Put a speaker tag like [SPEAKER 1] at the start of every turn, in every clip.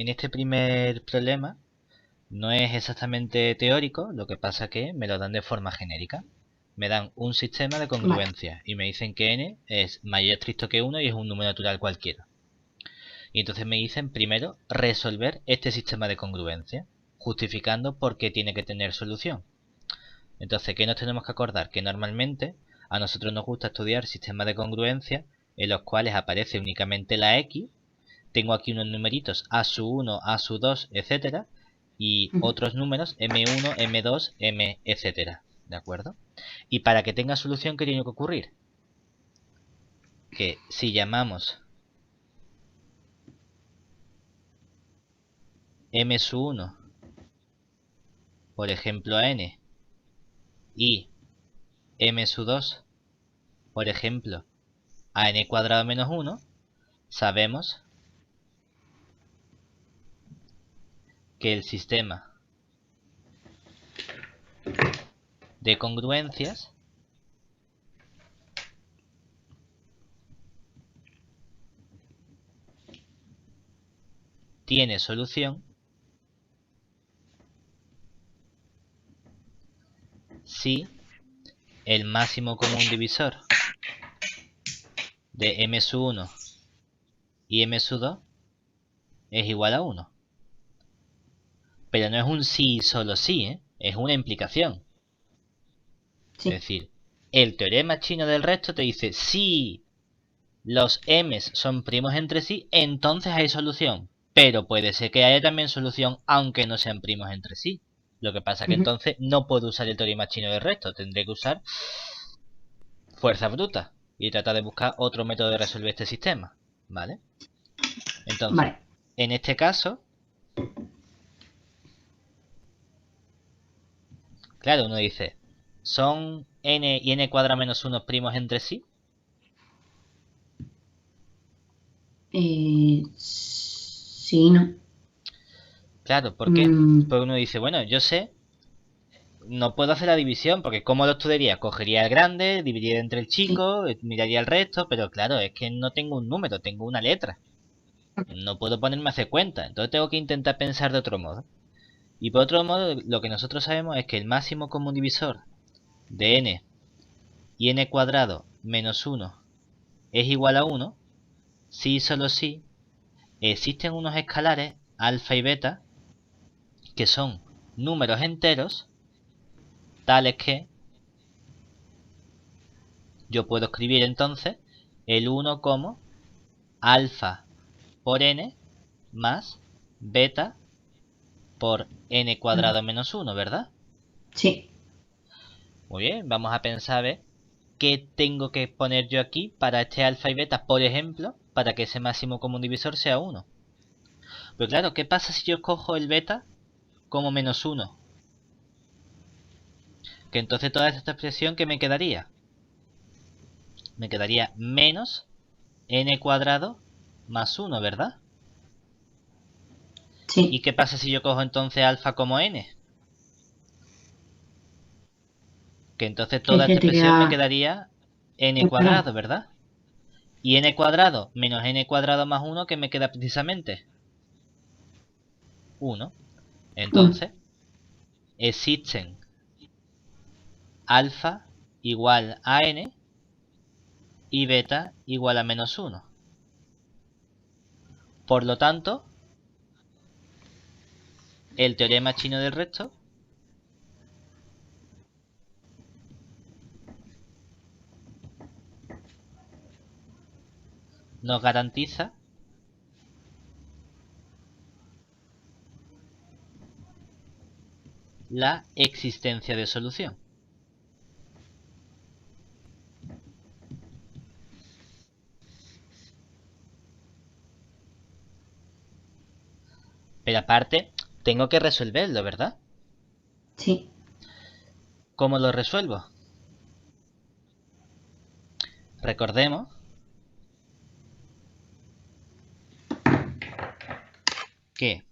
[SPEAKER 1] en este primer problema no es exactamente teórico, lo que pasa que me lo dan de forma genérica. Me dan un sistema de
[SPEAKER 2] Vale.
[SPEAKER 1] congruencias y me dicen que n es mayor o estricto que 1 y es un número natural cualquiera. Y entonces me dicen primero resolver este sistema de congruencia, justificando por qué tiene que tener solución. Entonces, ¿qué nos tenemos que acordar? Que normalmente a nosotros nos gusta estudiar sistemas de congruencia en los cuales aparece únicamente la x. Tengo aquí unos numeritos a sub 1, a sub 2, etcétera, y
[SPEAKER 2] Ujú.
[SPEAKER 1] otros números m1, m2, m, etcétera. ¿De acuerdo? Y para que tenga solución, ¿qué tiene que ocurrir? Que si llamamos m sub 1, por ejemplo, a n, y m sub 2, por ejemplo, a n cuadrado menos 1, sabemos que el sistema de congruencias tiene solución si el máximo común divisor de m sub 1 y m sub 2 es igual a 1. Pero no es un sí y solo sí, ¿eh? Es una implicación. Es
[SPEAKER 2] Sí.
[SPEAKER 1] decir, el teorema chino del resto te dice si los m's son primos entre sí, entonces hay solución. Pero puede ser que haya también solución aunque no sean primos entre sí. Lo que pasa que
[SPEAKER 2] Ujú.
[SPEAKER 1] entonces no puedo usar el teorema chino del resto. Tendré que usar fuerza bruta y tratar de buscar otro método de resolver este sistema. ¿Vale? Entonces,
[SPEAKER 2] Vale.
[SPEAKER 1] en este caso, claro, uno dice, ¿son n y n cuadrado menos 1 primos entre sí?
[SPEAKER 2] Sí, no.
[SPEAKER 1] Claro, ¿por qué?
[SPEAKER 2] Mm,
[SPEAKER 1] Pues uno dice, bueno, yo sé, no puedo hacer la división, porque ¿cómo lo estudiaría? Cogería el grande, dividiría entre el
[SPEAKER 2] sí.
[SPEAKER 1] chico, miraría el resto, pero claro, es que no tengo un número, tengo una letra. No puedo ponerme a hacer cuenta, entonces tengo que intentar pensar de otro modo. Y por otro modo, lo que nosotros sabemos es que el máximo común divisor de n y n cuadrado menos 1 es igual a 1, si y solo si existen unos escalares alfa y beta que son números enteros tales que yo puedo escribir entonces el 1 como alfa por n más beta por n cuadrado menos 1, ¿verdad?
[SPEAKER 2] Sí.
[SPEAKER 1] Muy bien, vamos a pensar a ver qué tengo que poner yo aquí para este alfa y beta, por ejemplo, para que ese máximo común divisor sea 1. Pero claro, ¿qué pasa si yo cojo el beta como menos 1? Que entonces toda esta expresión, ¿qué me quedaría? Me quedaría menos n cuadrado más 1, ¿verdad? ¿Y
[SPEAKER 2] Sí.
[SPEAKER 1] qué pasa si yo cojo entonces alfa como n? Que entonces
[SPEAKER 2] Que,
[SPEAKER 1] toda
[SPEAKER 2] que
[SPEAKER 1] esta
[SPEAKER 2] te
[SPEAKER 1] expresión me
[SPEAKER 2] queda
[SPEAKER 1] quedaría n
[SPEAKER 2] cuadrado.
[SPEAKER 1] cuadrado, ¿verdad? Y n cuadrado menos n cuadrado más 1, ¿qué me queda precisamente? 1.
[SPEAKER 2] Uno.
[SPEAKER 1] Entonces, existen alfa igual a n y beta igual a menos 1. Por lo tanto, el teorema chino del resto nos garantiza la existencia de solución. Pero aparte, tengo que resolverlo, ¿verdad?
[SPEAKER 2] Sí.
[SPEAKER 1] ¿Cómo lo resuelvo? Recordemos que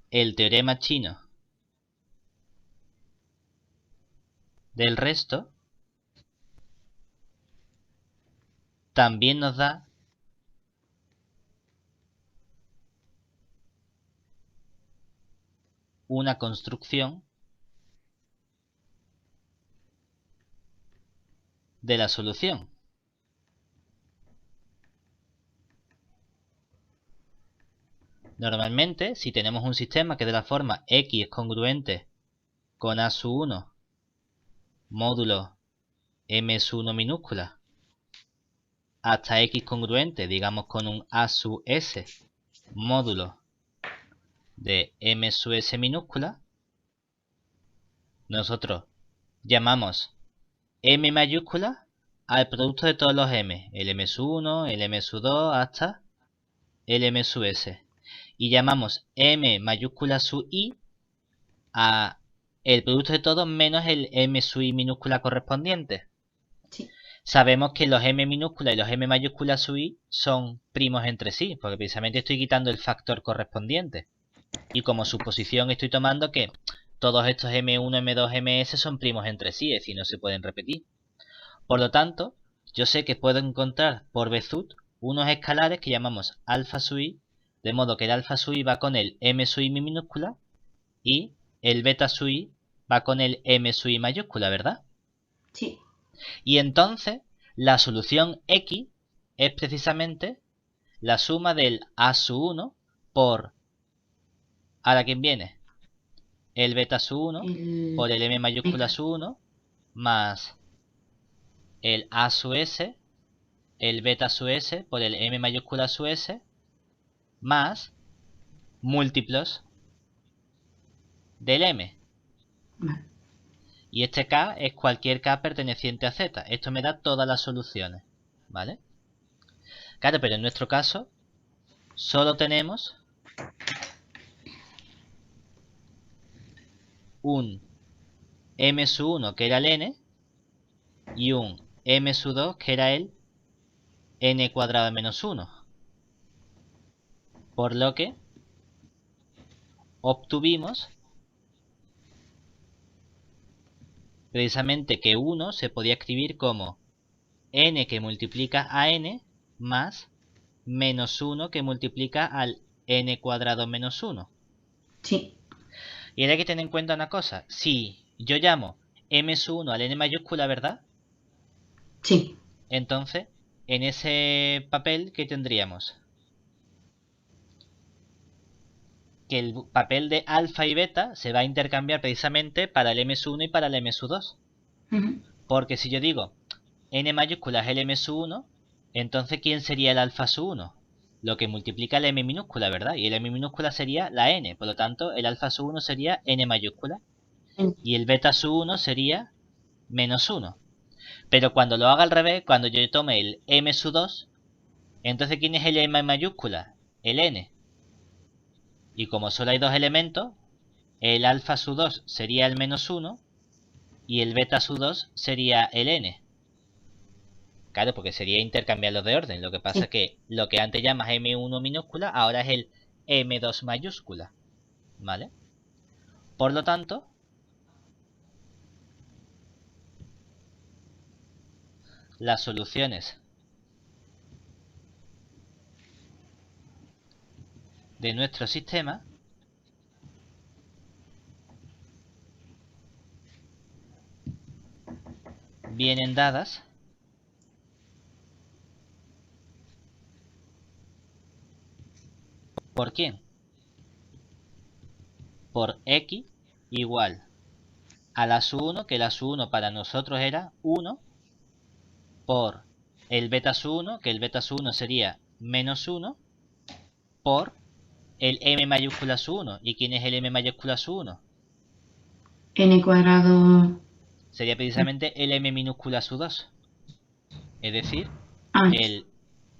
[SPEAKER 1] el teorema chino del resto también nos da una construcción de la solución. Normalmente, si tenemos un sistema que de la forma x es congruente con a sub 1 módulo m sub 1 minúscula hasta x congruente, digamos, con un a sub s módulo de m sub s minúscula, nosotros llamamos m mayúscula al producto de todos los m, el m sub 1, el m sub 2 hasta el m sub s, y llamamos m mayúscula sub i a el producto de todos menos el m sub i minúscula correspondiente.
[SPEAKER 2] Sí.
[SPEAKER 1] Sabemos que los m minúscula y los m mayúscula sub i son primos entre sí, porque precisamente estoy quitando el factor correspondiente. Y como suposición estoy tomando que todos estos m1, m2, ms son primos entre sí, es decir, no se pueden repetir. Por lo tanto, yo sé que puedo encontrar por Bezout unos escalares que llamamos alfa sub i, de modo que el alfa sub i va con el m sub i minúscula y el beta sub i va con el m sub i mayúscula, ¿verdad?
[SPEAKER 2] Sí.
[SPEAKER 1] Y entonces la solución x es precisamente la suma del a sub 1 por, ¿ahora quién viene? El beta sub 1 por el m mayúscula sub 1 más el a sub s, el beta sub s por el m mayúscula sub s más múltiplos del m.
[SPEAKER 2] Vale.
[SPEAKER 1] Y este k es cualquier k perteneciente a z. Esto me da todas las soluciones, ¿vale? Claro, pero en nuestro caso solo tenemos un m sub 1 que era el n y un m sub 2 que era el n cuadrado menos 1. Por lo que obtuvimos precisamente que 1 se podía escribir como n que multiplica a n más menos 1 que multiplica al n cuadrado menos 1.
[SPEAKER 2] Sí.
[SPEAKER 1] Y ahora hay que tener en cuenta una cosa. Si yo llamo m sub 1 al n mayúscula, ¿verdad?
[SPEAKER 2] Sí.
[SPEAKER 1] Entonces, en ese papel, ¿qué tendríamos? Que el papel de alfa y beta se va a intercambiar precisamente para el m sub 1 y para el m sub 2. Porque si yo digo n mayúscula es el m sub 1, entonces ¿quién sería el alfa sub 1? Lo que multiplica el m minúscula, ¿verdad? Y el m minúscula sería la n. Por lo tanto, el alfa sub 1 sería n mayúscula. Y el beta sub 1 sería menos 1. Pero cuando lo haga al revés, cuando yo tome el m sub 2, entonces ¿quién es el m mayúscula? El n. Y como solo hay dos elementos, el alfa sub 2 sería el menos 1 y el beta sub 2 sería el n. Claro, porque sería intercambiarlos de orden. Lo que pasa es que lo que antes llamas m1 minúscula ahora es el m2 mayúscula. ¿Vale? Por lo tanto, las soluciones de nuestro sistema vienen dadas ¿por quién? Por x igual a la sub 1, que la sub 1 para nosotros era 1, por el beta sub 1, que el beta sub 1 sería menos 1, por el m mayúscula sub 1. ¿Y quién es el m mayúscula sub 1?
[SPEAKER 2] N cuadrado.
[SPEAKER 1] Sería precisamente el m minúscula sub 2. Es decir, el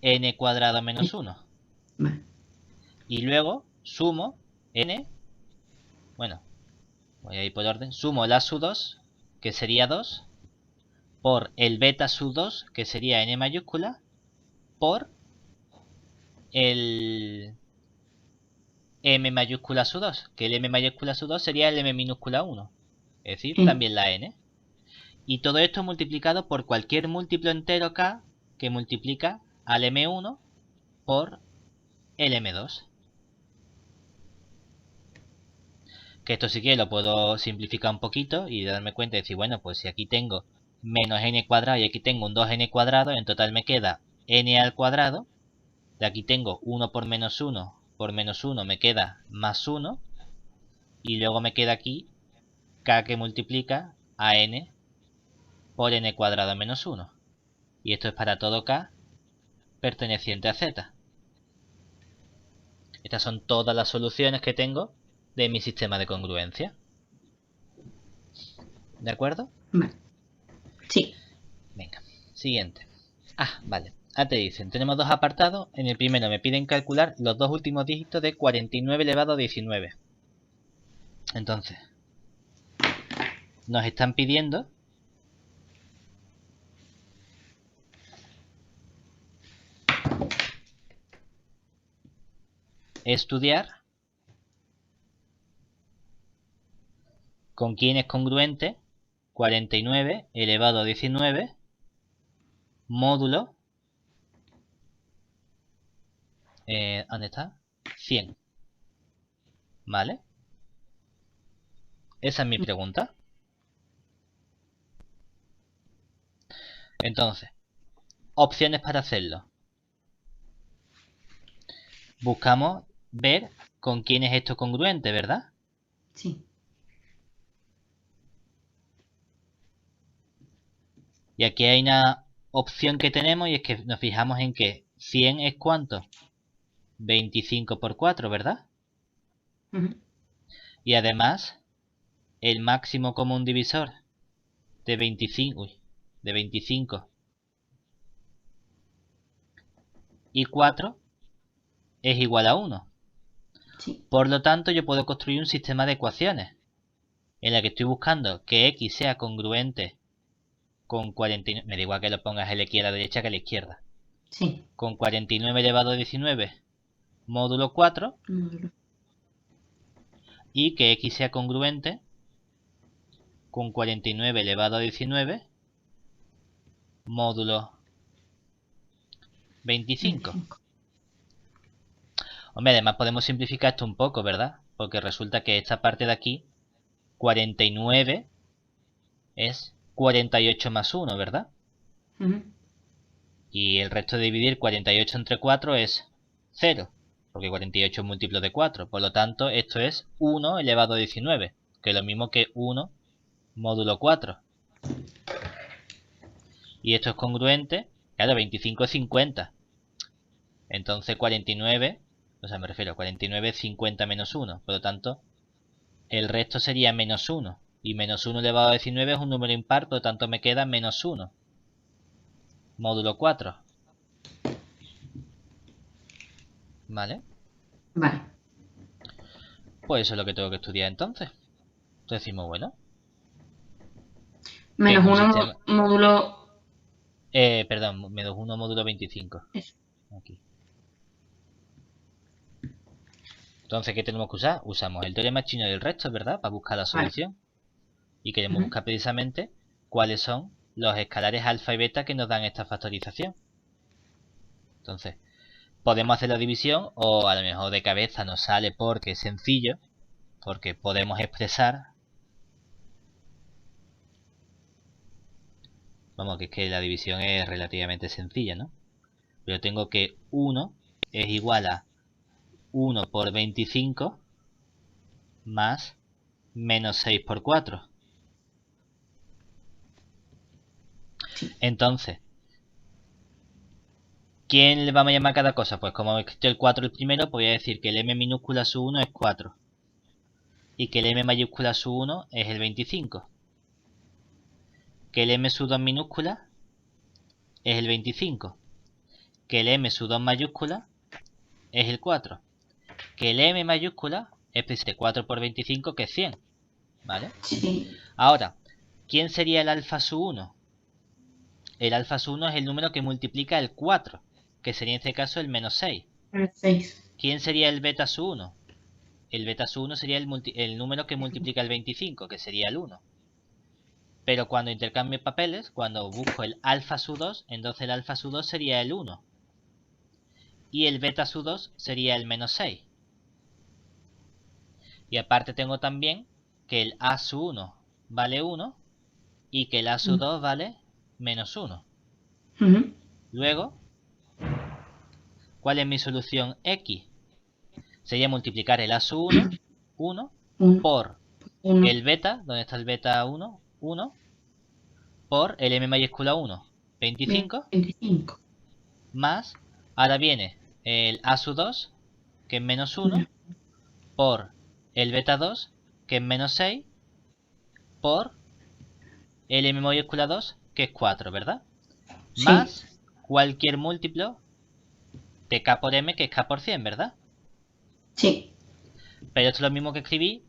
[SPEAKER 1] n cuadrado menos 1.
[SPEAKER 2] Vale.
[SPEAKER 1] Y luego sumo n, bueno, voy a ir por orden, sumo la sub 2, que sería 2, por el beta sub 2, que sería n mayúscula, por el m mayúscula sub 2, que el m mayúscula sub 2 sería el m minúscula 1, es decir, también la n. Y todo esto multiplicado por cualquier múltiplo entero k que multiplica al m1 por el m2. Que esto sí que lo puedo simplificar un poquito y darme cuenta y decir, bueno, pues si aquí tengo menos n cuadrado y aquí tengo un 2n cuadrado, en total me queda n al cuadrado. De aquí tengo 1 por menos 1 me queda más 1. Y luego me queda aquí k que multiplica a n por n cuadrado menos 1. Y esto es para todo k perteneciente a z. Estas son todas las soluciones que tengo de mi sistema de congruencia. ¿De acuerdo?
[SPEAKER 2] Vale. Sí.
[SPEAKER 1] Venga, siguiente. Ah, vale. Ahora te dicen, tenemos dos apartados. En el primero me piden calcular los dos últimos dígitos de 49 elevado a 19. Entonces, nos están pidiendo estudiar con quién es congruente 49 elevado a 19 módulo ¿dónde está? 100. ¿Vale? Esa es mi pregunta. Entonces, opciones para hacerlo. Buscamos ver con quién es esto congruente, ¿verdad?
[SPEAKER 2] Sí.
[SPEAKER 1] Y aquí hay una opción que tenemos y es que nos fijamos en que 100 es ¿cuánto? 25 por 4, ¿verdad? Y además, el máximo común divisor de 25, de 25 y 4 es igual a 1.
[SPEAKER 2] Sí.
[SPEAKER 1] Por lo tanto, yo puedo construir un sistema de ecuaciones en la que estoy buscando que x sea congruente con 49, me da igual que lo pongas aquí a la derecha que a la izquierda,
[SPEAKER 2] Sí.
[SPEAKER 1] con 49 elevado a 19 módulo 4
[SPEAKER 2] Módulo.
[SPEAKER 1] y que x sea congruente con 49 elevado a 19 módulo 25.
[SPEAKER 2] 25.
[SPEAKER 1] Hombre, además podemos simplificar esto un poco, ¿verdad? Porque resulta que esta parte de aquí, 49 es 48 más 1, ¿verdad? Y el resto de dividir 48 entre 4 es 0, porque 48 es múltiplo de 4. Por lo tanto, esto es 1 elevado a 19, que es lo mismo que 1 módulo 4. Y esto es congruente, claro, 25 es 50. Entonces 49, o sea, me refiero a 49 es 50 menos 1. Por lo tanto, el resto sería menos 1. Y menos 1 elevado a 19 es un número impar, por lo tanto me queda menos 1. Módulo 4. ¿Vale?
[SPEAKER 2] Vale.
[SPEAKER 1] Pues eso es lo que tengo que estudiar entonces. Entonces decimos, bueno,
[SPEAKER 2] Menos
[SPEAKER 1] tengo un
[SPEAKER 2] 1
[SPEAKER 1] sistema...
[SPEAKER 2] módulo.
[SPEAKER 1] perdón, menos 1 módulo 25.
[SPEAKER 2] Eso.
[SPEAKER 1] Aquí. Entonces, ¿qué tenemos que usar? Usamos el teorema chino del resto, ¿verdad? Para buscar la
[SPEAKER 2] Vale.
[SPEAKER 1] solución. Y queremos buscar precisamente cuáles son los escalares alfa y beta que nos dan esta factorización. Entonces, podemos hacer la división o a lo mejor de cabeza nos sale porque es sencillo, porque podemos expresar, vamos, que es que la división es relativamente sencilla, ¿no? Pero tengo que 1 es igual a 1 por 25 más menos 6 por 4.
[SPEAKER 2] Sí.
[SPEAKER 1] Entonces, ¿quién le vamos a llamar cada cosa? Pues como existe el 4 el primero, pues voy a decir que el m minúscula sub 1 es 4. Y que el m mayúscula sub 1 es el 25. Que el m sub 2 minúscula es el 25. Que el m sub 2 mayúscula es el 4. Que el m mayúscula es 4 por 25, que es 100. ¿Vale?
[SPEAKER 2] Sí.
[SPEAKER 1] Ahora, ¿quién sería el alfa sub 1? El alfa sub 1 es el número que multiplica el 4, que sería en este caso el menos 6.
[SPEAKER 2] El 6.
[SPEAKER 1] ¿Quién sería el beta sub 1? El beta sub 1 sería el número que multiplica el 25, que sería el 1. Pero cuando intercambio papeles, cuando busco el alfa sub 2, entonces el alfa sub 2 sería el 1. Y el beta sub 2 sería el menos 6. Y aparte tengo también que el a sub 1 vale 1 y que el a sub 2 vale menos 1. Luego, ¿cuál es mi solución X? Sería multiplicar el a sub 1, 1,
[SPEAKER 2] 1,
[SPEAKER 1] por
[SPEAKER 2] 1,
[SPEAKER 1] el beta, ¿dónde está el beta 1? 1, por el m mayúscula 1, 25,
[SPEAKER 2] 25.
[SPEAKER 1] más, ahora viene el a sub 2, que es menos 1, por el beta 2, que es menos 6, por el m mayúscula 2, que es 4, ¿verdad?
[SPEAKER 2] Sí.
[SPEAKER 1] Más cualquier múltiplo de k por m, que es k por 100, ¿verdad?
[SPEAKER 2] Sí.
[SPEAKER 1] Pero esto es lo mismo que escribí.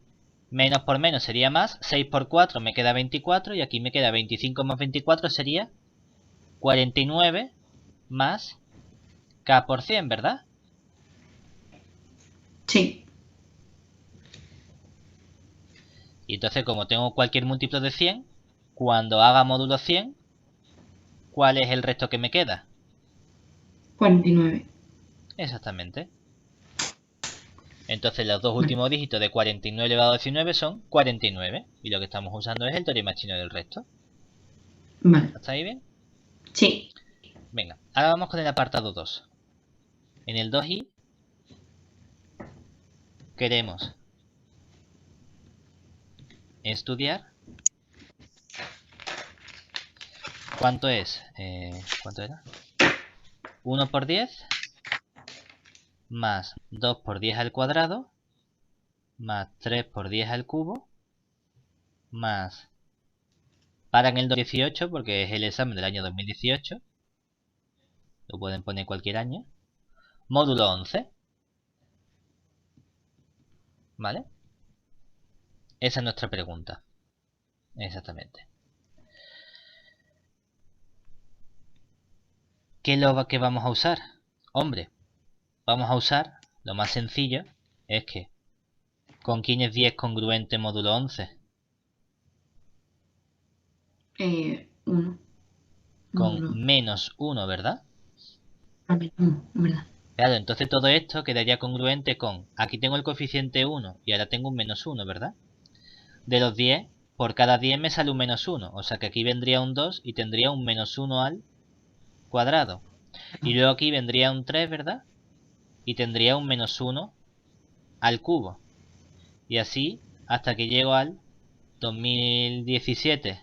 [SPEAKER 1] Menos por menos sería más. 6 por 4 me queda 24. Y aquí me queda 25 más 24 sería 49 más k por 100, ¿verdad?
[SPEAKER 2] Sí.
[SPEAKER 1] Y entonces, como tengo cualquier múltiplo de 100, cuando haga módulo 100, ¿cuál es el resto que me queda?
[SPEAKER 2] 49.
[SPEAKER 1] Exactamente. Entonces los dos últimos dígitos de 49 elevado a 19 son 49. Y lo que estamos usando es el teorema chino del resto.
[SPEAKER 2] Vale.
[SPEAKER 1] ¿Está ahí bien?
[SPEAKER 2] Sí.
[SPEAKER 1] Venga, ahora vamos con el apartado 2. En el 2i queremos estudiar cuánto es, ¿cuánto era? 1 por 10 más 2 por 10 al cuadrado más 3 por 10 al cubo más, para en el 2018 porque es el examen del año 2018, lo pueden poner cualquier año, módulo 11, ¿vale? Esa es nuestra pregunta, exactamente. ¿Qué es lo que vamos a usar? Hombre, vamos a usar, lo más sencillo es que, ¿con quién es 10 congruente módulo 11?
[SPEAKER 2] 1.
[SPEAKER 1] Con menos 1, ¿verdad?
[SPEAKER 2] 1, ¿verdad?
[SPEAKER 1] Claro, entonces todo esto quedaría congruente con, aquí tengo el coeficiente 1 y ahora tengo un menos 1, ¿verdad? De los 10, por cada 10 me sale un menos 1, o sea que aquí vendría un 2 y tendría un menos 1 al cuadrado. Y luego aquí vendría un 3, ¿verdad? Y tendría un menos 1 al cubo. Y así hasta que llego al 2017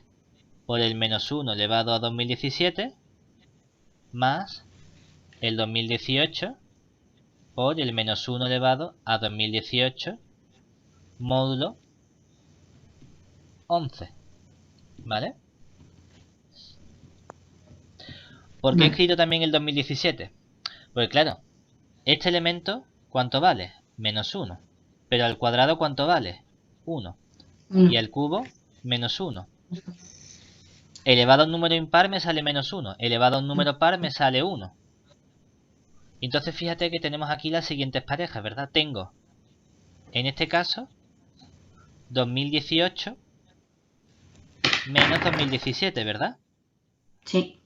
[SPEAKER 1] por el menos 1 elevado a 2017 más el 2018 por el menos 1 elevado a 2018 módulo 11. ¿Vale? ¿Por qué he
[SPEAKER 2] Vale.
[SPEAKER 1] escrito también el 2017? Pues claro, este elemento, ¿cuánto vale? Menos 1. Pero al cuadrado, ¿cuánto vale? 1.
[SPEAKER 2] 1.
[SPEAKER 1] Y al cubo, menos 1. Elevado a un número impar me sale menos 1. Elevado a un número par me sale 1. Entonces fíjate que tenemos aquí las siguientes parejas, ¿verdad? Tengo, en este caso, 2018 menos 2017, ¿verdad?
[SPEAKER 2] Sí.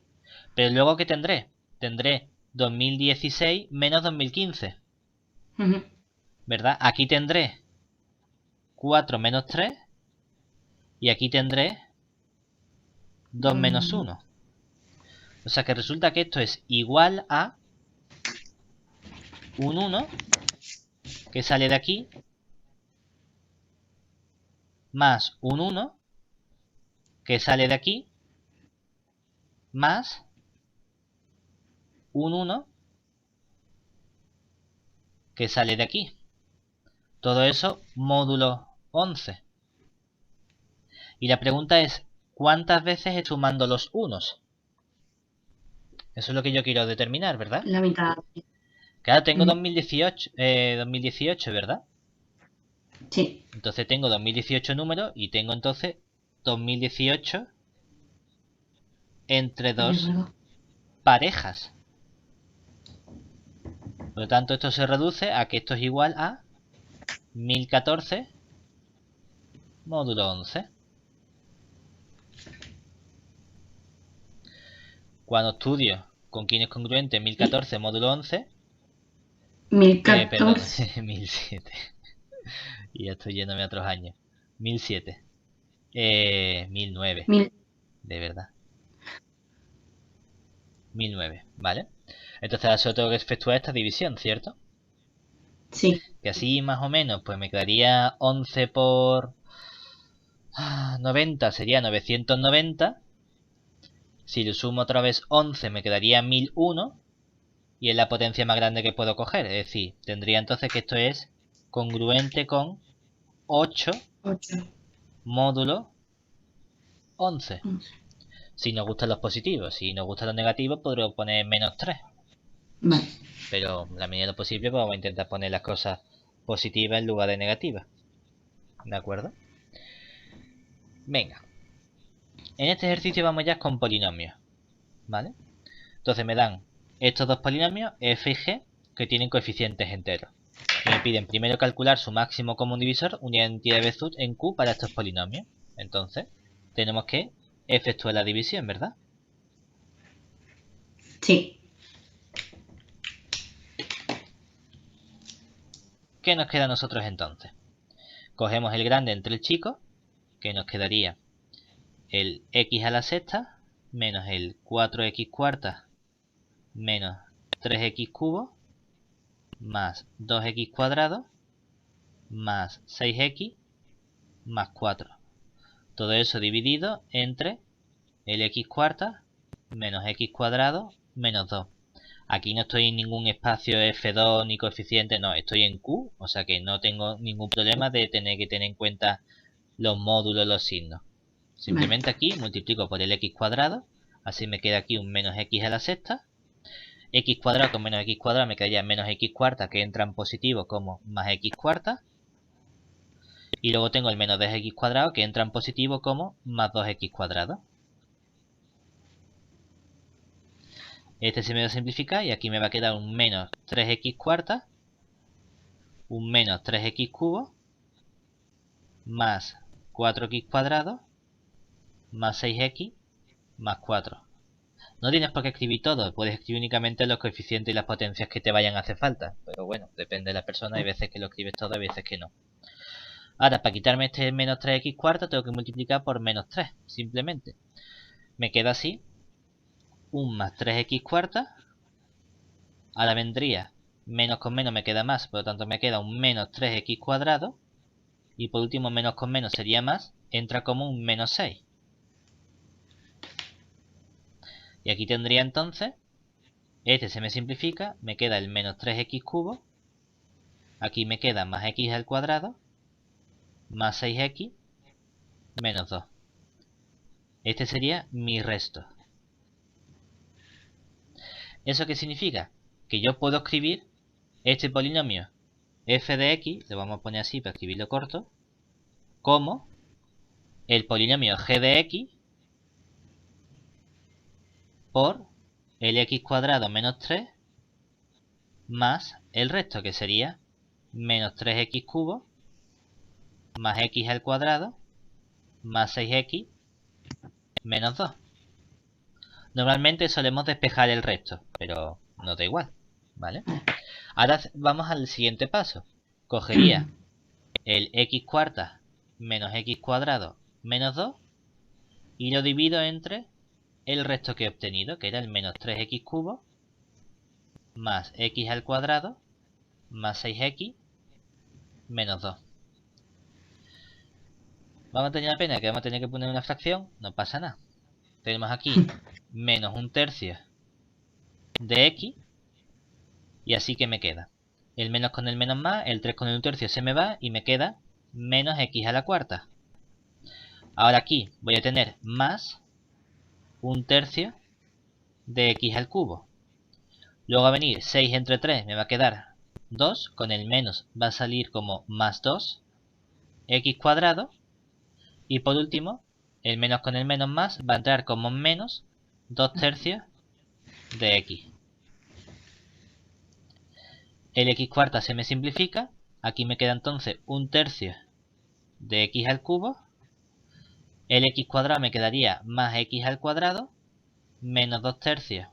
[SPEAKER 1] Pero luego, ¿qué tendré? Tendré 2016 menos 2015, ¿verdad? Aquí tendré 4 menos 3 y aquí tendré 2 menos 1. O sea que resulta que esto es igual a un 1 que sale de aquí más un 1 que sale de aquí más un 1 que sale de aquí. Todo eso módulo 11. Y la pregunta es, ¿cuántas veces he sumando los unos? Eso es lo que yo quiero determinar, ¿verdad?
[SPEAKER 2] La mitad.
[SPEAKER 1] Claro, tengo 2018, ¿verdad?
[SPEAKER 2] Sí.
[SPEAKER 1] Entonces tengo 2018 números y tengo entonces 2018 entre dos parejas. Por lo tanto, esto se reduce a que esto es igual a 1014 módulo 11. Cuando estudio con quién es congruente 1014 módulo 11, perdón,
[SPEAKER 2] 1014.
[SPEAKER 1] 1007. Y ya estoy yéndome a otros años. 1007. 1009.
[SPEAKER 2] 1000.
[SPEAKER 1] De verdad. 1009, ¿vale? Entonces ahora solo tengo que efectuar esta división, ¿cierto?
[SPEAKER 2] Sí.
[SPEAKER 1] Que así más o menos, pues me quedaría 11 por 90, sería 990. Si lo sumo otra vez 11 me quedaría 1001. Y es la potencia más grande que puedo coger. Es decir, tendría entonces que esto es congruente con 8
[SPEAKER 2] 8.
[SPEAKER 1] módulo 11.
[SPEAKER 2] 11.
[SPEAKER 1] Si nos gustan los positivos. Si nos gustan los negativos, podré poner menos 3.
[SPEAKER 2] Vale.
[SPEAKER 1] Pero la medida de lo posible, pues vamos a intentar poner las cosas positivas en lugar de negativas. ¿De acuerdo? Venga. En este ejercicio vamos ya con polinomios. ¿Vale? Entonces me dan estos dos polinomios, f y g, que tienen coeficientes enteros. Y me piden primero calcular su máximo común divisor, una identidad de Bézout en Q para estos polinomios. Entonces, tenemos que efectuar la división, ¿verdad?
[SPEAKER 2] Sí.
[SPEAKER 1] ¿Qué nos queda a nosotros entonces? Cogemos el grande entre el chico, que nos quedaría el x a la sexta menos el 4x cuarta menos 3x cubo más 2x cuadrado más 6x más 4. Todo eso dividido entre el x cuarta menos x cuadrado menos 2. Aquí no estoy en ningún espacio f2 ni coeficiente, no, estoy en q, o sea que no tengo ningún problema de tener que tener en cuenta los módulos, los signos. Simplemente aquí multiplico por el x cuadrado, así me queda aquí un menos x a la sexta. X cuadrado con menos x cuadrado me quedaría menos x cuarta, que entra en positivo como más x cuarta. Y luego tengo el menos 2x cuadrado, que entra en positivo como más 2x cuadrado. Este se me va a simplificar y aquí me va a quedar un menos 3x cuarta, un menos 3x cubo, más 4x cuadrado, más 6x, más 4. No tienes por qué escribir todo, puedes escribir únicamente los coeficientes y las potencias que te vayan a hacer falta. Pero bueno, depende de la persona, hay veces que lo escribes todo, hay veces que no. Ahora, para quitarme este menos 3x cuarta, tengo que multiplicar por menos 3, simplemente. Me queda así, un más 3x cuarta. Ahora vendría, menos con menos me queda más, por lo tanto me queda un menos 3x cuadrado. Y por último, menos con menos sería más, entra como un menos 6. Y aquí tendría entonces, este se me simplifica, me queda el menos 3x cubo. Aquí me queda más x al cuadrado, más 6x, menos 2. Este sería mi resto. ¿Eso qué significa? Que yo puedo escribir este polinomio f de x, lo vamos a poner así para escribirlo corto, como el polinomio g de x por el x cuadrado menos 3 más el resto, que sería menos 3x cubo más x al cuadrado más 6x menos 2. Normalmente solemos despejar el resto, pero no da igual, ¿vale? Ahora vamos al siguiente paso. Cogería el x cuarta menos x cuadrado menos 2 y lo divido entre el resto que he obtenido, que era el menos 3x cubo más x al cuadrado más 6x menos 2. Vamos a tener la pena que vamos a tener que poner una fracción, no pasa nada. Tenemos aquí menos un tercio de x y así que me queda. El menos con el menos más, el 3 con el un tercio se me va y me queda menos x a la cuarta. Ahora aquí voy a tener más un tercio de x al cubo. Luego va a venir 6 entre 3, me va a quedar 2, con el menos va a salir como más 2, x cuadrado. Y por último, el menos con el menos más va a entrar como menos 2 tercios de x. El x cuarta se me simplifica, aquí me queda entonces un tercio de x al cubo. El x cuadrado me quedaría más x al cuadrado menos 2 tercios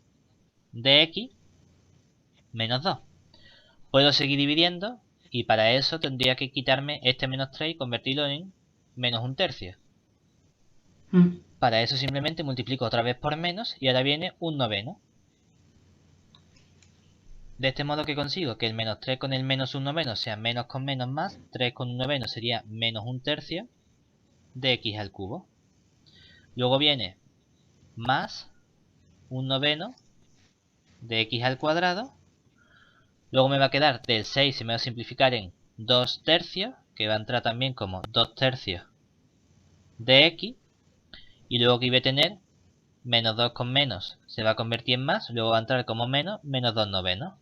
[SPEAKER 1] de x menos 2. Puedo seguir dividiendo Y para eso tendría que quitarme este menos 3 y convertirlo en menos un tercio. Para eso simplemente multiplico otra vez por menos y ahora viene un noveno. De este modo que consigo que el menos 3 con el menos un noveno sea menos con menos más. 3 con un noveno sería menos un tercio de x al cubo. Luego viene más un noveno de x al cuadrado. Luego me va a quedar del 6, se me va a simplificar en 2 tercios, que va a entrar también como 2 tercios de x. Y luego que voy a tener menos 2 con menos se va a convertir en más, luego va a entrar como menos 2 novenos.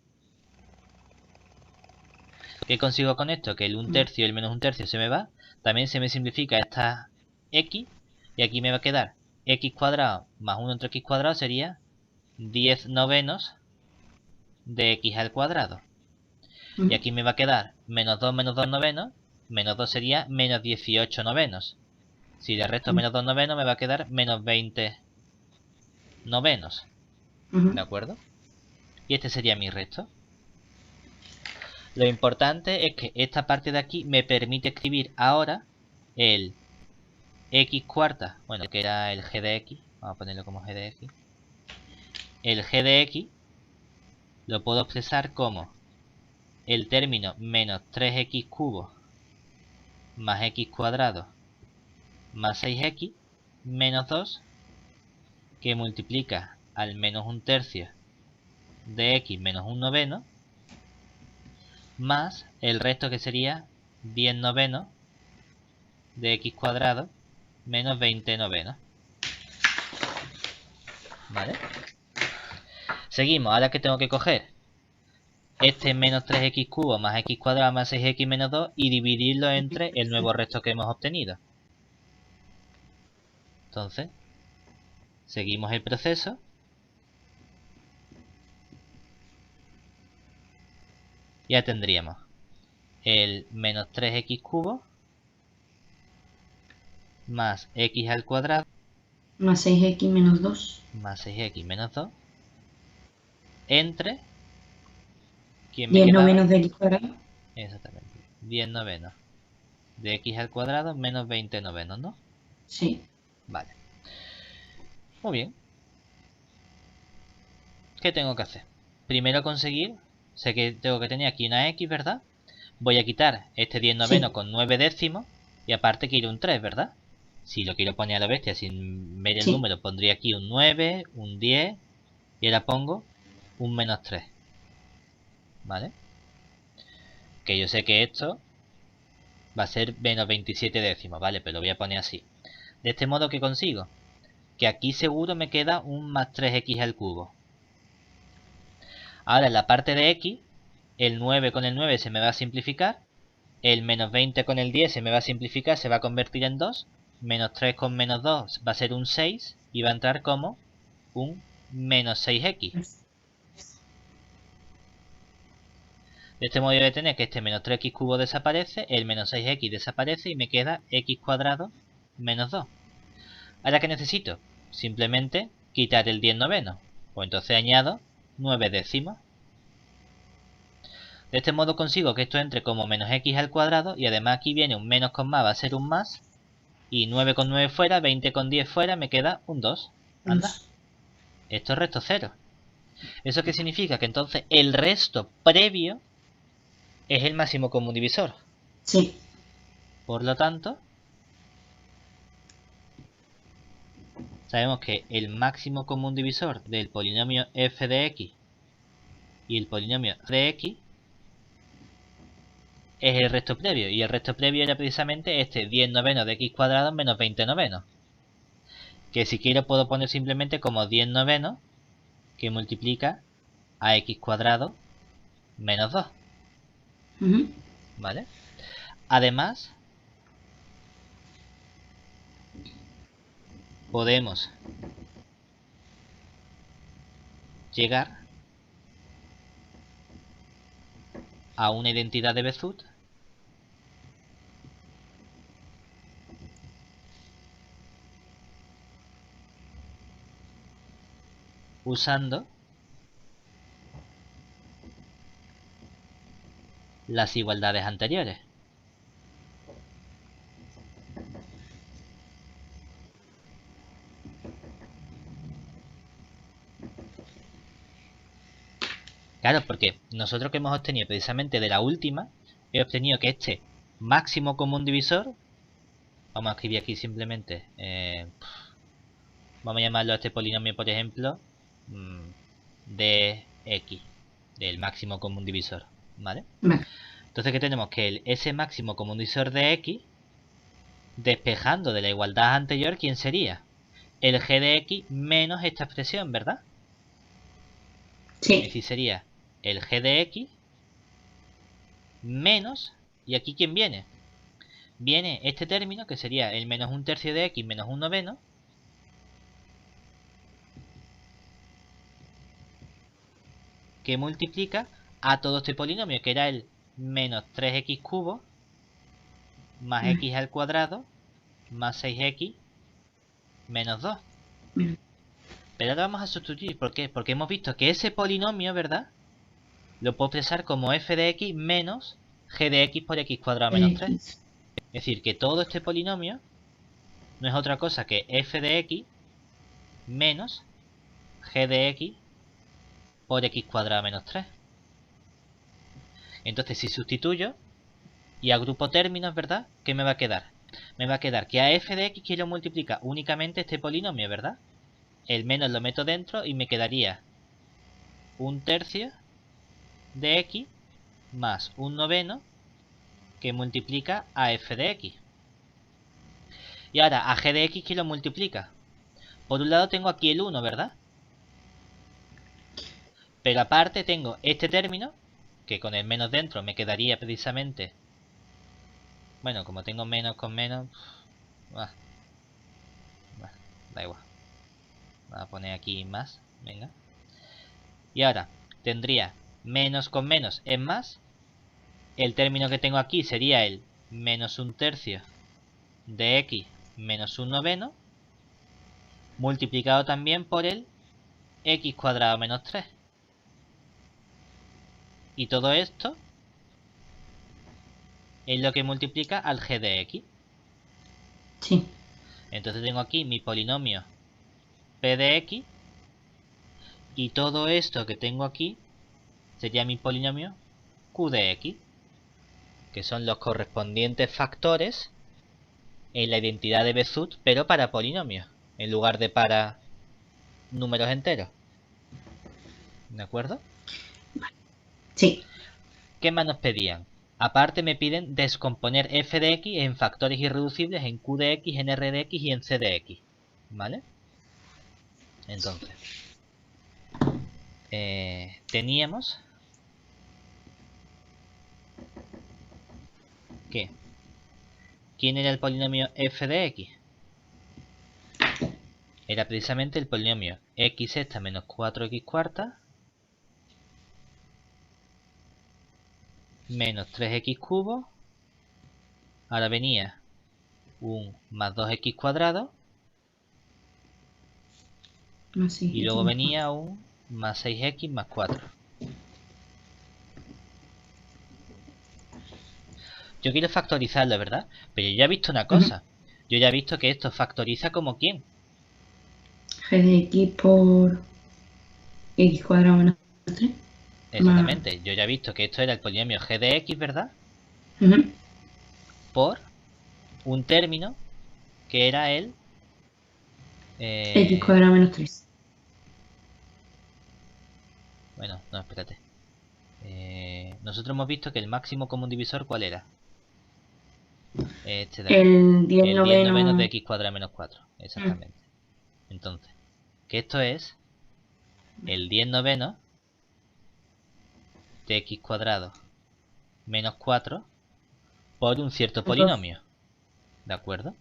[SPEAKER 1] ¿Qué consigo con esto? Que el 1 tercio y el menos 1 tercio se me va. También se me simplifica esta x. Y aquí me va a quedar x cuadrado más 1 entre x cuadrado sería 10 novenos de x al cuadrado. Y aquí me va a quedar menos 2 novenos. Menos 2 sería menos 18 novenos. Si le resto menos 2 novenos me va a quedar menos 20 novenos. ¿De acuerdo? Y este sería mi resto. Lo importante es que esta parte de aquí me permite escribir ahora el x cuarta, bueno, que era el g de x, vamos a ponerlo como g de x. El g de x lo puedo expresar como el término menos 3x cubo más x cuadrado más 6x menos 2 que multiplica al menos un tercio de x menos un noveno más el resto que sería 10 novenos de x cuadrado menos 20 novenos. ¿Vale? Seguimos, ahora que tengo que coger este menos 3x cubo más x cuadrado más 6x menos 2 y dividirlo entre el nuevo resto que hemos obtenido. Entonces, seguimos el proceso. Ya tendríamos el menos 3x cubo más x al cuadrado
[SPEAKER 2] Más 6x menos 2.
[SPEAKER 1] más 6x menos 2 entre, ¿quién me
[SPEAKER 2] 10
[SPEAKER 1] quedaba?
[SPEAKER 2] novenos de x cuadrado.
[SPEAKER 1] Exactamente, 10 novenos de x al cuadrado menos 20 novenos, ¿no?
[SPEAKER 2] Sí.
[SPEAKER 1] Vale. Muy bien. ¿Qué tengo que hacer? Primero conseguir, sé que tengo que tener aquí una x, ¿verdad? Voy a quitar este 10 noveno
[SPEAKER 2] Sí.
[SPEAKER 1] con 9 décimos y aparte quiero un 3, ¿verdad? Si lo quiero poner a la bestia sin ver el
[SPEAKER 2] Sí.
[SPEAKER 1] número, pondría aquí un 9, un 10 y ahora pongo un menos 3. ¿Vale? Que yo sé que esto va a ser menos 27 décimos, ¿vale? Pero lo voy a poner así. De este modo, ¿qué consigo? Que aquí seguro me queda un más 3x al cubo. Ahora en la parte de x, el 9 con el 9 se me va a simplificar. El menos 20 con el 10 se me va a simplificar, se va a convertir en 2. Menos 3 con menos 2 va a ser un 6 y va a entrar como un menos 6x. De este modo voy a tener que este menos 3x cubo desaparece, el menos 6x desaparece y me queda x cuadrado menos 2. ¿Ahora qué necesito? Simplemente quitar el 10 noveno. Pues entonces añado 9 décimos. De este modo consigo que esto entre como menos x al cuadrado y además aquí viene un menos con más, va a ser un más. Y 9 con 9 fuera, 20 con 10 fuera, me queda un 2. Anda. Esto es resto 0. ¿Eso qué significa? Que entonces el resto previo es el máximo común divisor.
[SPEAKER 2] Sí.
[SPEAKER 1] Por lo tanto, sabemos que el máximo común divisor del polinomio f de x y el polinomio de x es el resto previo. Y el resto previo era precisamente este 10 novenos de x cuadrado menos 20 novenos. Que si quiero puedo poner simplemente como 10 novenos que multiplica a x cuadrado menos 2. ¿Vale? Además, podemos llegar a una identidad de Bézout usando las igualdades anteriores. Claro, porque nosotros que hemos obtenido precisamente de la última, he obtenido que este máximo común divisor, vamos a escribir aquí simplemente, vamos a llamarlo a este polinomio, por ejemplo, dx, del máximo común divisor, ¿vale?
[SPEAKER 2] Vale.
[SPEAKER 1] Entonces, ¿qué tenemos? Que ese máximo común divisor de x, despejando de la igualdad anterior, ¿quién sería? El g de x menos esta expresión, ¿verdad? Es
[SPEAKER 2] Sí.
[SPEAKER 1] decir, sería el g de x menos, ¿y aquí quién viene? Viene este término, que sería el menos un tercio de x menos un noveno, que multiplica a todo este polinomio, que era el menos 3x cubo más x al cuadrado más 6x menos 2.
[SPEAKER 2] Bien.
[SPEAKER 1] Pero ahora vamos a sustituir. ¿Por qué? Porque hemos visto que ese polinomio, ¿verdad? Lo puedo expresar como f de x menos g de x por x cuadrado menos 3.
[SPEAKER 2] X.
[SPEAKER 1] Es decir, que todo este polinomio no es otra cosa que f de x menos g de x por x cuadrado menos 3. Entonces, si sustituyo y agrupo términos, ¿verdad? ¿Qué me va a quedar? Me va a quedar que a f de x quiero multiplicar únicamente este polinomio, ¿verdad? El menos lo meto dentro y me quedaría un tercio de x más un noveno que multiplica a f de x. Y ahora a g de x, ¿quién lo multiplica? Por un lado tengo aquí el 1, ¿verdad? Pero aparte tengo este término, que con el menos dentro me quedaría precisamente... Bueno, como tengo menos con menos... da igual. Vamos a poner aquí más, venga. Y ahora tendría menos con menos es más. El término que tengo aquí sería el menos un tercio de x menos un noveno, multiplicado también por el x cuadrado menos 3. Y todo esto es lo que multiplica al g de x.
[SPEAKER 2] Sí.
[SPEAKER 1] Entonces tengo aquí mi polinomio p de x. Y todo esto que tengo aquí sería mi polinomio q de x, que son los correspondientes factores en la identidad de Bézout, pero para polinomios, en lugar de para números enteros. ¿De acuerdo?
[SPEAKER 2] Sí.
[SPEAKER 1] ¿Qué más nos pedían? Aparte me piden descomponer f de x en factores irreducibles en q de x, en r de x y en c de x. ¿Vale? Entonces, teníamos que ¿quién era el polinomio f de x? Era precisamente el polinomio x sexta menos 4x cuarta menos 3x cubo. Ahora venía un más 2x cuadrado.
[SPEAKER 2] Más 6x
[SPEAKER 1] Y luego
[SPEAKER 2] más
[SPEAKER 1] venía un más 6x más 4. Yo quiero factorizarlo, ¿verdad? Pero yo ya he visto una
[SPEAKER 2] 4.
[SPEAKER 1] cosa. Yo ya he visto que esto factoriza como quién.
[SPEAKER 2] G de x por x cuadrado menos 3.
[SPEAKER 1] Exactamente. Yo ya he visto que esto era el polinomio g de x, ¿verdad? Por un término que era el...
[SPEAKER 2] X cuadrado menos 3.
[SPEAKER 1] Bueno, no, espérate. Nosotros hemos visto que el máximo común divisor, ¿cuál era? Este de aquí.
[SPEAKER 2] El 10
[SPEAKER 1] El 10 novenos de
[SPEAKER 2] noveno.
[SPEAKER 1] x cuadrado menos 4. Exactamente. Entonces, que esto es el 10 noveno de x cuadrado menos 4 por un cierto polinomio. ¿De acuerdo?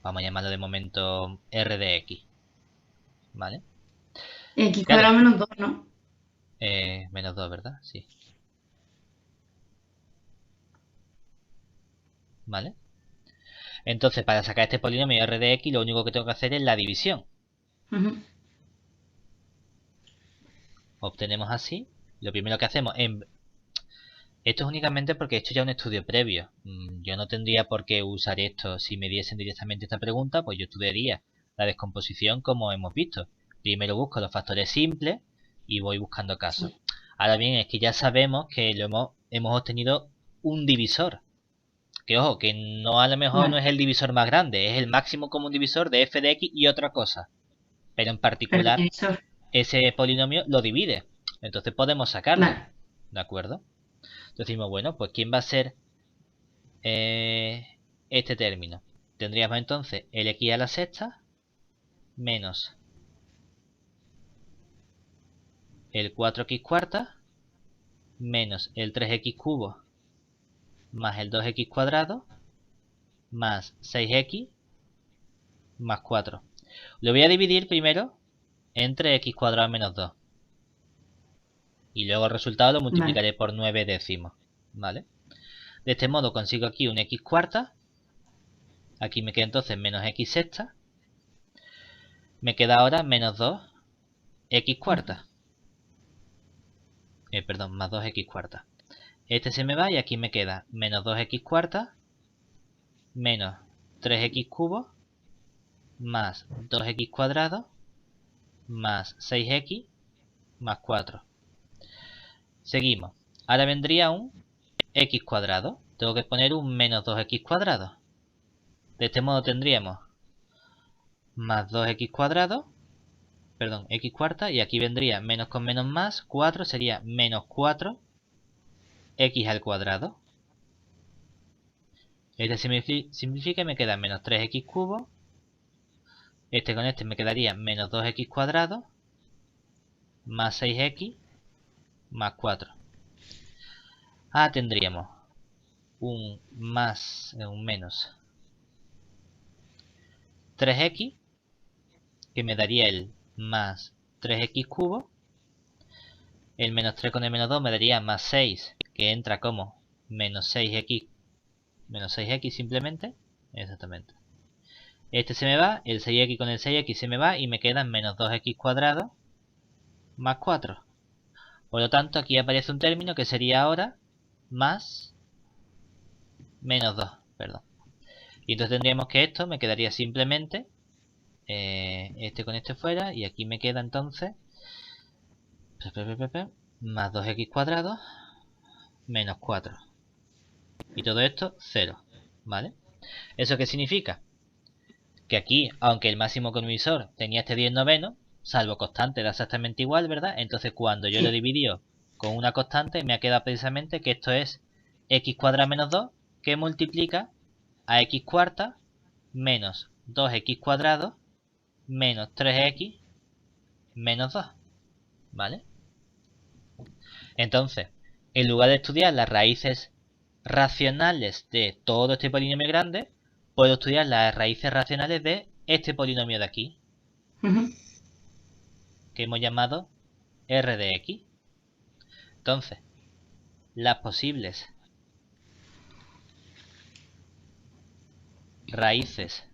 [SPEAKER 1] Vamos a llamarlo de momento r de x. ¿Vale?
[SPEAKER 2] X
[SPEAKER 1] Claro.
[SPEAKER 2] cuadrado menos 2, ¿no?
[SPEAKER 1] Menos 2, ¿verdad? Sí. ¿Vale? Entonces, para sacar este polinomio r de x, lo único que tengo que hacer es la división. Obtenemos así. Lo primero que hacemos Esto es únicamente porque he hecho ya un estudio previo. Yo no tendría por qué usar esto si me diesen directamente esta pregunta, pues yo estudiaría la descomposición como hemos visto. Primero busco los factores simples y voy buscando casos.
[SPEAKER 2] Sí.
[SPEAKER 1] Ahora bien, es que ya sabemos que hemos obtenido un divisor. Que ojo, que no a lo mejor no
[SPEAKER 2] Vale,
[SPEAKER 1] es el divisor más grande, es el máximo común divisor de f de x y otra cosa. Pero en
[SPEAKER 2] pero el
[SPEAKER 1] particular,
[SPEAKER 2] divisor.
[SPEAKER 1] ese polinomio lo divide. Entonces podemos sacarlo.
[SPEAKER 2] Vale,
[SPEAKER 1] ¿De acuerdo? Entonces decimos, bueno, pues ¿quién va a ser este término? Tendríamos entonces el x a la sexta menos el 4x cuarta menos el 3x cubo más el 2x cuadrado más 6x más 4. Lo voy a dividir primero entre x cuadrado menos 2. Y luego el resultado lo
[SPEAKER 2] vale.
[SPEAKER 1] multiplicaré por 9 décimos. ¿Vale? De este modo consigo aquí un x cuarta. Aquí me queda entonces menos x sexta. Me queda ahora menos 2x cuarta. Perdón, más 2x cuarta. Este se me va y aquí me queda menos 2x cuarta menos 3x cubo más 2x cuadrado más 6x más 4. Seguimos. Ahora vendría un x cuadrado. Tengo que poner un menos 2x cuadrado. De este modo tendríamos más 2x cuadrado, perdón, x cuarta, y aquí vendría menos con menos más, 4 sería menos 4x al cuadrado. Este se simplifica y me queda menos 3x cubo. Este con este me quedaría menos 2x cuadrado más 6x más 4. Tendríamos un menos 3x, que me daría el más 3x cubo. El menos 3 con el menos 2 me daría más 6, que entra como menos 6x simplemente. Exactamente. Este se me va, el 6x con el 6x se me va y me quedan menos 2x cuadrado más 4. Por lo tanto, aquí aparece un término que sería ahora más menos 2, perdón. Y entonces tendríamos que esto me quedaría simplemente este con este fuera, y aquí me queda entonces más 2x cuadrado menos 4. Y todo esto 0, ¿vale? ¿Eso qué significa? Que aquí, aunque el máximo convisor tenía este 10 noveno, salvo constante era exactamente igual, ¿verdad? Entonces cuando yo lo
[SPEAKER 2] Sí.
[SPEAKER 1] dividió con una constante, me ha quedado precisamente que esto es x cuadrado menos 2, que multiplica a x cuarta menos 2x cuadrado menos 3x menos 2, ¿vale? Entonces, en lugar de estudiar las raíces racionales de todo este polinomio grande, puedo estudiar las raíces racionales de este polinomio de aquí,
[SPEAKER 2] Ujú.
[SPEAKER 1] que hemos llamado r de x. Entonces, las posibles raíces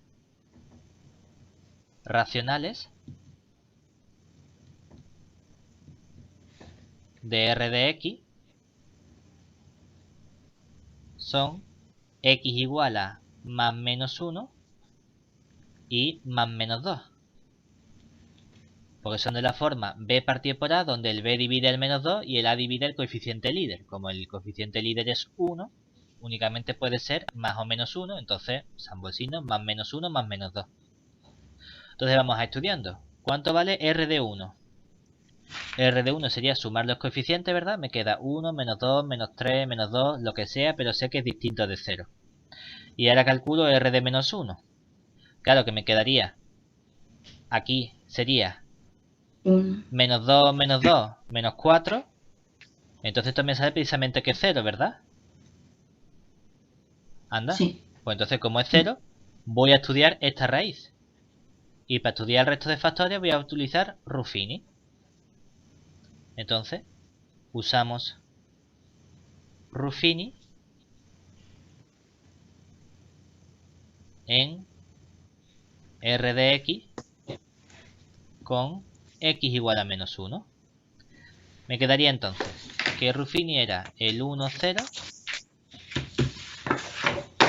[SPEAKER 1] racionales de r de x son x igual a más menos 1 y más menos 2. Porque son de la forma b partido por a, donde el b divide el menos 2 y el a divide el coeficiente líder. Como el coeficiente líder es 1, únicamente puede ser más o menos 1, entonces ambos el signo, más menos 1 más menos 2. Entonces vamos a estudiando. ¿Cuánto vale r de 1? R de 1 sería sumar los coeficientes, ¿verdad? Me queda 1, menos 2, menos 3, menos 2, lo que sea, pero sé que es distinto de 0. Y ahora calculo R de menos 1. Claro que me quedaría, aquí sería
[SPEAKER 2] Un.
[SPEAKER 1] menos 2, menos 4. Entonces esto me sale precisamente que es 0, ¿verdad? Anda.
[SPEAKER 2] Sí.
[SPEAKER 1] Pues entonces como es 0, voy a estudiar esta raíz. Y para estudiar el resto de factores voy a utilizar Ruffini. Entonces, usamos Ruffini en r de x con x igual a menos 1. Me quedaría entonces que Ruffini era el 1, 0.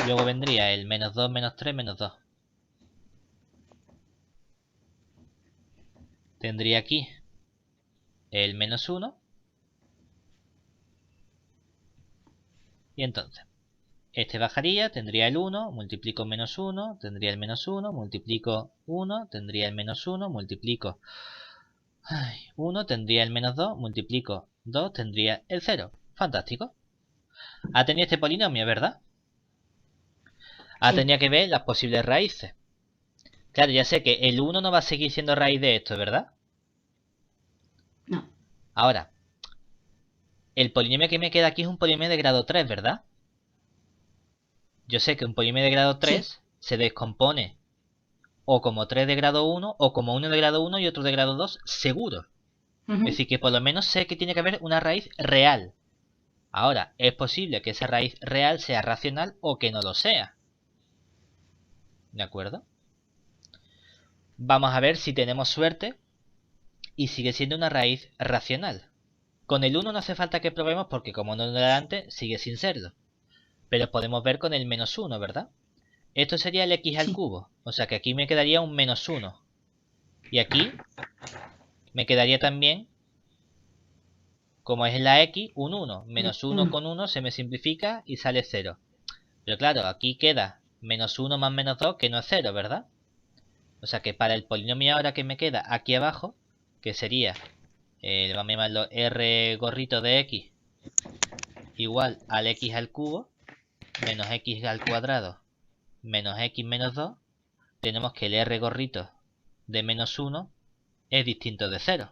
[SPEAKER 1] Luego vendría el menos 2, menos 3, menos 2. Tendría aquí el menos 1. Y entonces, este bajaría, tendría el 1, multiplico menos 1, tendría el menos 1, multiplico 1, tendría el menos 1, multiplico 1, tendría el menos 2, multiplico 2, tendría el 0. Fantástico. Ha tenido este polinomio, ¿verdad? Ha
[SPEAKER 2] Sí.
[SPEAKER 1] tenido que ver las posibles raíces. Claro, ya sé que el 1 no va a seguir siendo raíz de esto, ¿verdad?
[SPEAKER 2] No.
[SPEAKER 1] Ahora, el polinomio que me queda aquí es un polinomio de grado 3, ¿verdad? Yo sé que un polinomio de grado 3
[SPEAKER 2] Sí.
[SPEAKER 1] se descompone o como 3 de grado 1 o como 1 de grado 1 y otro de grado 2, seguro. Es decir, que por lo menos sé que tiene que haber una raíz real. Ahora, es posible que esa raíz real sea racional o que no lo sea. ¿De acuerdo? Vamos a ver si tenemos suerte y sigue siendo una raíz racional. Con el 1 no hace falta que probemos porque como no era antes, sigue sin serlo. Pero podemos ver con el menos 1, ¿verdad? Esto sería el x al
[SPEAKER 2] Sí.
[SPEAKER 1] cubo. O sea que aquí me quedaría un menos 1. Y aquí me quedaría también, como es la x, un 1. Menos 1 con 1 se me simplifica y sale 0. Pero claro, aquí queda menos 1 más menos 2, que no es 0, ¿verdad? O sea que para el polinomio ahora que me queda aquí abajo, que sería, vamos a llamarlo r gorrito de x, igual al x al cubo, menos x al cuadrado, menos x menos 2, tenemos que el r gorrito de menos 1 es distinto de 0.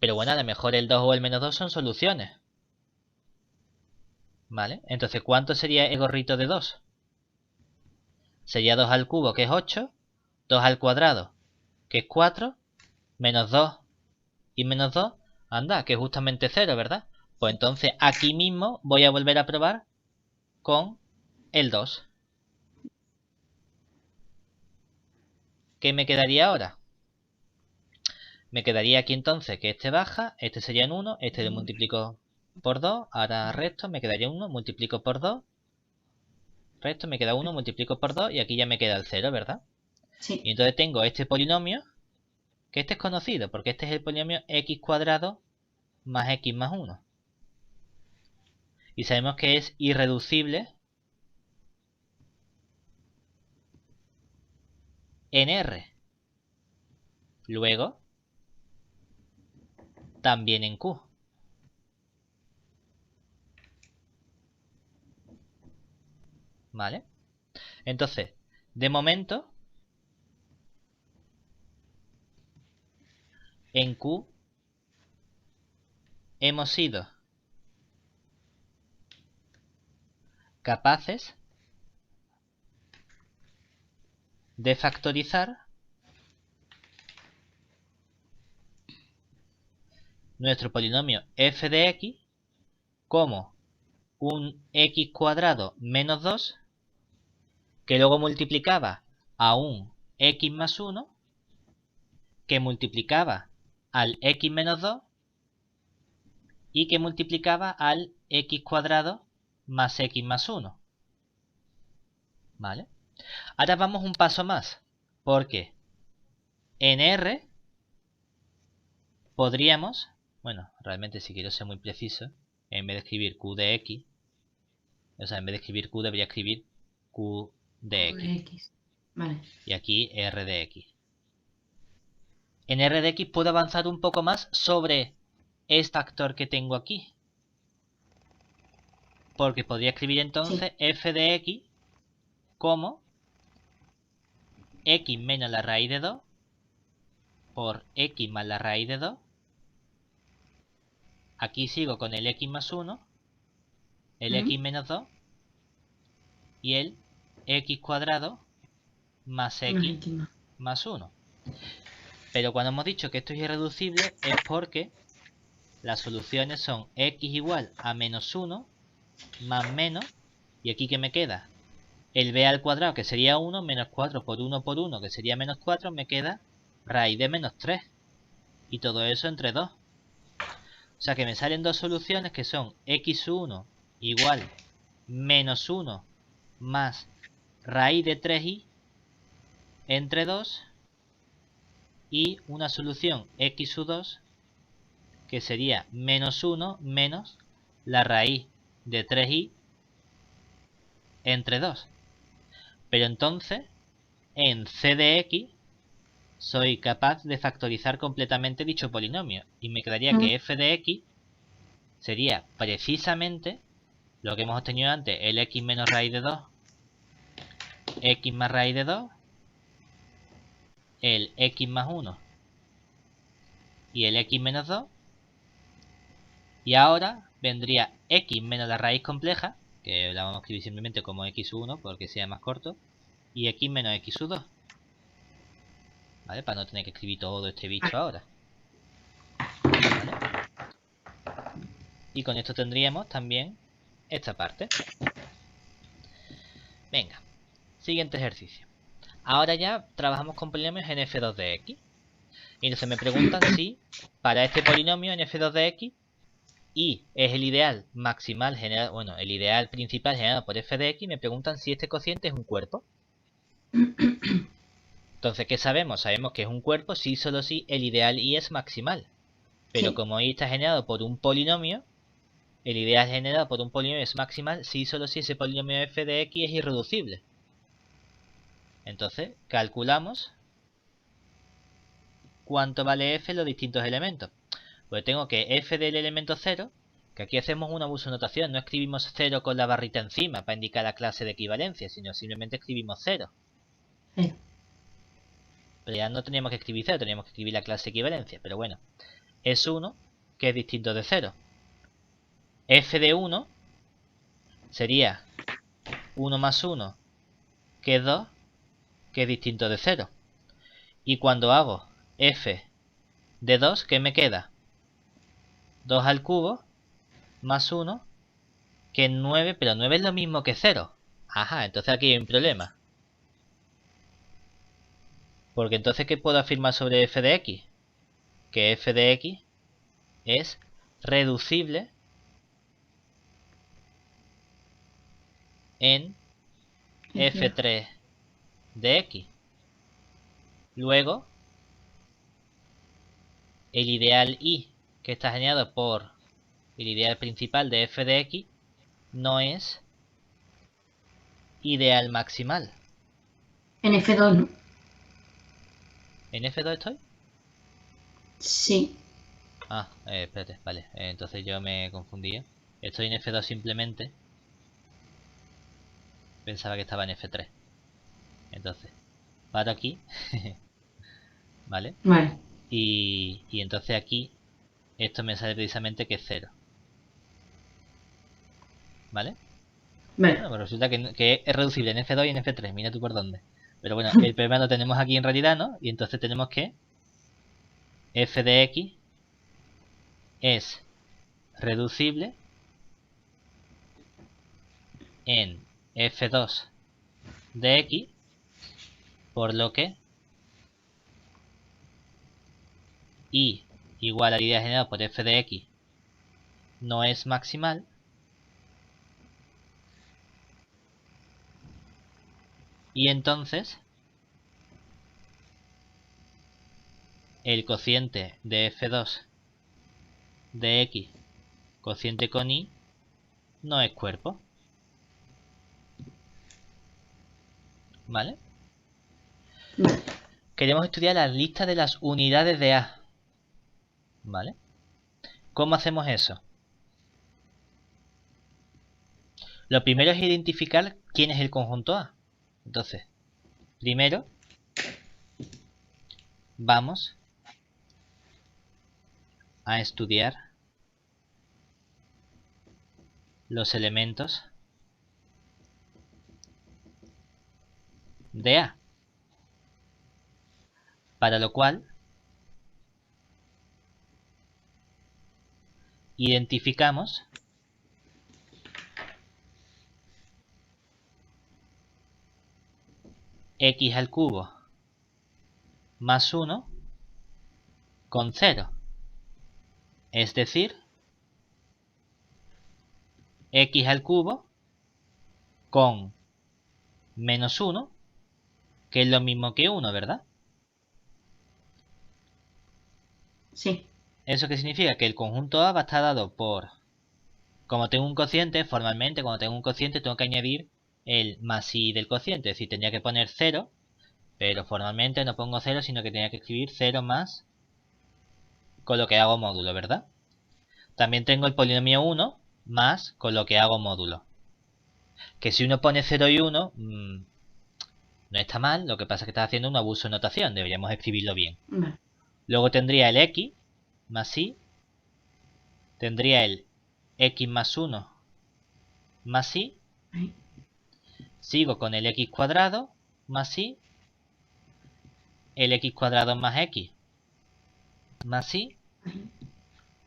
[SPEAKER 1] Pero bueno, a lo mejor el 2 o el menos 2 son soluciones. ¿Vale? Entonces, ¿cuánto sería el gorrito de 2? Sería 2 al cubo, que es 8, 2 al cuadrado, que es 4, menos 2 y menos 2, anda, que es justamente 0, ¿verdad? Pues entonces aquí mismo voy a volver a probar con el 2. ¿Qué me quedaría ahora? Me quedaría aquí entonces que este baja, este sería en 1, este lo multiplico por 2, ahora resto, me quedaría 1, multiplico por 2, resto, me queda 1, multiplico por 2 y aquí ya me queda el 0, ¿verdad?
[SPEAKER 2] Sí.
[SPEAKER 1] Y entonces tengo este polinomio, que este es conocido, porque este es el polinomio x cuadrado más x más 1. Y sabemos que es irreducible en R. Luego, también en Q. ¿Vale? Entonces, de momento, en Q hemos sido capaces de factorizar nuestro polinomio f de x como un x cuadrado menos 2 que luego multiplicaba a un x más 1 que multiplicaba al x menos 2 y que multiplicaba al x cuadrado más x más 1. ¿Vale? Ahora vamos un paso más, porque en R podríamos, bueno, realmente si quiero ser muy preciso, en vez de escribir q de x, o sea, en vez de escribir q debería escribir q de x.
[SPEAKER 2] Vale.
[SPEAKER 1] Y aquí r de x. En r de x puedo avanzar un poco más sobre este factor que tengo aquí. Porque podría escribir entonces
[SPEAKER 2] Sí.
[SPEAKER 1] f de x como x menos la raíz de 2 por x más la raíz de 2. Aquí sigo con el x más 1, el x menos 2 y el x cuadrado más x más 1. Pero cuando hemos dicho que esto es irreducible es porque las soluciones son x igual a menos 1 más menos, y aquí que me queda el b al cuadrado, que sería 1, menos 4 por 1 por 1, que sería menos 4, me queda raíz de menos 3. Y todo eso entre 2. O sea que me salen dos soluciones que son x1 igual menos 1 más raíz de 3i entre 2 y una solución x2 que sería menos 1 menos la raíz de 3i entre 2. Pero entonces en c de x soy capaz de factorizar completamente dicho polinomio y me quedaría que f de x sería precisamente lo que hemos obtenido antes, el x menos raíz de 2, x más raíz de 2, el x más 1 y el x menos 2, y ahora vendría x menos la raíz compleja, que la vamos a escribir simplemente como x1 porque sea más corto, y x menos x2, ¿vale? Para no tener que escribir todo este bicho ahora, ¿vale? Y con esto tendríamos también esta parte. Venga, siguiente ejercicio. Ahora ya trabajamos con polinomios en f2 de x. Y entonces me preguntan si para este polinomio en f2 de x y es el ideal maximal generado, bueno, el ideal principal generado por f de x, me preguntan si este cociente es un cuerpo. Entonces, ¿qué sabemos? Sabemos que es un cuerpo si solo si el ideal y es maximal. Pero
[SPEAKER 2] Sí.
[SPEAKER 1] como y está generado por un polinomio, el ideal generado por un polinomio es maximal si solo si ese polinomio f de x es irreducible. Entonces, calculamos cuánto vale f en los distintos elementos. Pues tengo que f del elemento 0, que aquí hacemos un abuso de notación, no escribimos 0 con la barrita encima para indicar la clase de equivalencia, sino simplemente escribimos 0.
[SPEAKER 2] Sí.
[SPEAKER 1] Pero ya no teníamos que escribir 0, teníamos que escribir la clase de equivalencia, pero bueno. Es 1, que es distinto de 0. F de 1 sería 1 más 1, que es 2, que es distinto de 0. Y cuando hago f de 2, ¿qué me queda? 2 al cubo más 1, que es 9, pero 9 es lo mismo que 0. Ajá, entonces aquí hay un problema. Porque entonces, ¿qué puedo afirmar sobre f de x? Que f de x es reducible en f3 de x. Luego, el ideal y, que está generado por el ideal principal de f de x, no es ideal maximal.
[SPEAKER 2] En F2 no.
[SPEAKER 1] ¿En f2 estoy?
[SPEAKER 2] Sí.
[SPEAKER 1] Ah, espérate, vale. Entonces yo me confundía. Estoy en f2 simplemente. Pensaba que estaba en f3. Entonces, paro aquí. ¿Vale?
[SPEAKER 2] Vale.
[SPEAKER 1] Y entonces aquí esto me sale precisamente que es 0. ¿Vale?
[SPEAKER 2] Vale.
[SPEAKER 1] Bueno, pues resulta que es reducible en F2 y en F3. Mira tú por dónde. Pero bueno, el problema lo tenemos aquí en realidad, ¿no? Y entonces tenemos que f de x es reducible en f2 de x, por lo que y igual a la idea generada por f de x no es maximal. Y entonces el cociente de f2 de x, cociente con y, no es cuerpo. ¿Vale?
[SPEAKER 2] Vale.
[SPEAKER 1] Queremos estudiar la lista de las unidades de A. ¿Vale? ¿Cómo hacemos eso? Lo primero es identificar quién es el conjunto A. Entonces, primero vamos a estudiar los elementos de A. Para lo cual identificamos x al cubo más 1 con 0. Es decir, x al cubo con menos 1, que es lo mismo que 1, ¿verdad?
[SPEAKER 2] Sí.
[SPEAKER 1] ¿Eso qué significa? Que el conjunto A va a estar dado por... Como tengo un cociente, formalmente cuando tengo un cociente tengo que añadir el más i del cociente. Es decir, tendría que poner 0, pero formalmente no pongo 0, sino que tenía que escribir 0 más con lo que hago módulo, ¿verdad? También tengo el polinomio 1 más con lo que hago módulo. Que si uno pone 0 y 1, no está mal, lo que pasa es que está haciendo un abuso de notación, deberíamos escribirlo bien.
[SPEAKER 2] Vale.
[SPEAKER 1] Luego tendría el x más i, tendría el x más 1 más i,
[SPEAKER 2] Ahí.
[SPEAKER 1] sigo con el x cuadrado más i, el x cuadrado más i,
[SPEAKER 2] Ahí.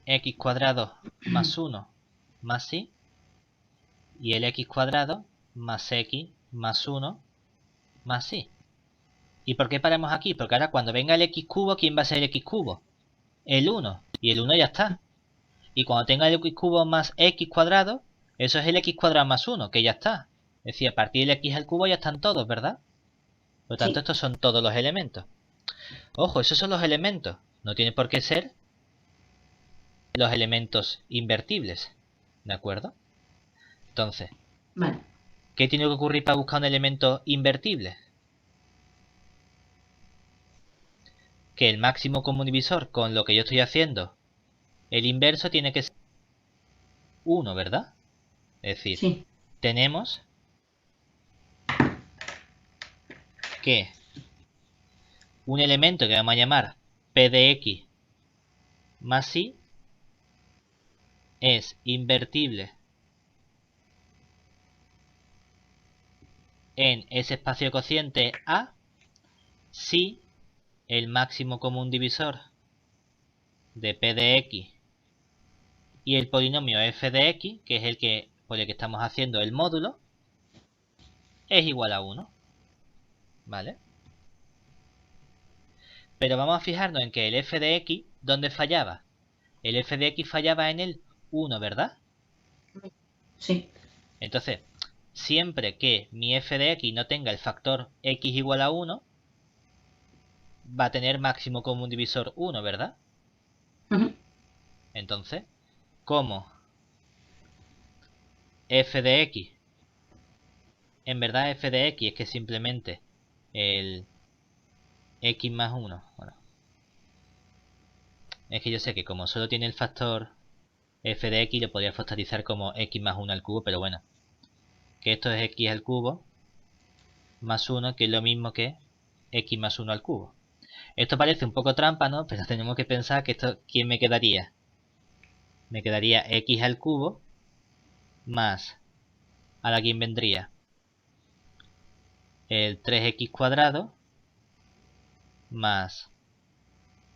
[SPEAKER 1] x cuadrado más 1 más i, y el x cuadrado más x más 1 más i. ¿Y por qué paramos aquí? Porque ahora cuando venga el x cubo, ¿quién va a ser el x cubo? El 1. Y el 1 ya está. Y cuando tenga el x cubo más x cuadrado, eso es el x cuadrado más 1, que ya está. Es decir, a partir del x al cubo ya están todos, ¿verdad? Por lo tanto,
[SPEAKER 2] Sí.
[SPEAKER 1] estos son todos los elementos. Ojo, esos son los elementos. No tiene por qué ser los elementos invertibles. ¿De acuerdo? Entonces,
[SPEAKER 2] Vale.
[SPEAKER 1] ¿qué tiene que ocurrir para buscar un elemento invertible? Que el máximo común divisor con lo que yo estoy haciendo, el inverso tiene que ser 1, ¿verdad? Es decir,
[SPEAKER 2] Sí.
[SPEAKER 1] tenemos que un elemento que vamos a llamar p de x más i es invertible en ese espacio cociente A si el máximo común divisor de p de x y el polinomio f de x, que es el que por el que estamos haciendo el módulo, es igual a 1. ¿Vale? Pero vamos a fijarnos en que el f de x, ¿dónde fallaba? El f de x fallaba en el 1, ¿verdad?
[SPEAKER 2] Sí.
[SPEAKER 1] Entonces, siempre que mi f de x no tenga el factor x igual a 1, va a tener máximo común divisor 1, ¿verdad?
[SPEAKER 2] Ujú.
[SPEAKER 1] Entonces, como f de x, en verdad f de x es que simplemente el x más 1, bueno, es que yo sé que como solo tiene el factor f de x, lo podría factorizar como x más 1 al cubo, pero bueno, que esto es x al cubo más 1, que es lo mismo que x más 1 al cubo. Esto parece un poco trampa, ¿no? Pero tenemos que pensar que esto, ¿quién me quedaría? Me quedaría x al cubo más, ¿ahora quién vendría? El 3x cuadrado más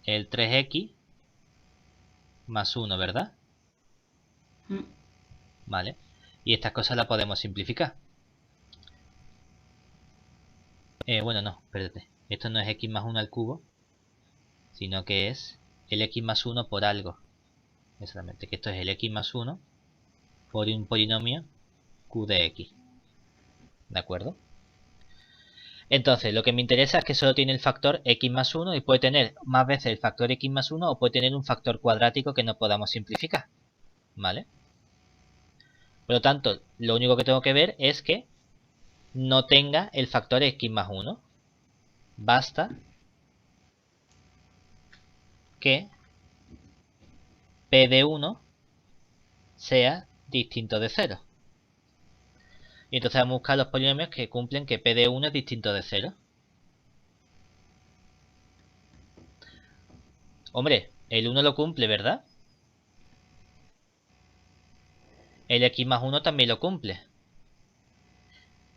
[SPEAKER 1] el 3x más 1, ¿verdad?
[SPEAKER 2] Ujú.
[SPEAKER 1] Vale. Y estas cosas las podemos simplificar. Bueno, no, espérate. Esto no es x más 1 al cubo, sino que es el x más 1 por algo. Exactamente, que esto es el x más 1 por un polinomio q de x. ¿De acuerdo? Entonces, lo que me interesa es que solo tiene el factor x más 1 y puede tener más veces el factor x más 1 o puede tener un factor cuadrático que no podamos simplificar. ¿Vale? Por lo tanto, lo único que tengo que ver es que no tenga el factor x más 1. Basta que p de 1 sea distinto de 0. Y entonces vamos a buscar los polinomios que cumplen que p de 1 es distinto de 0. Hombre, el 1 lo cumple, ¿verdad? El x más 1 también lo cumple.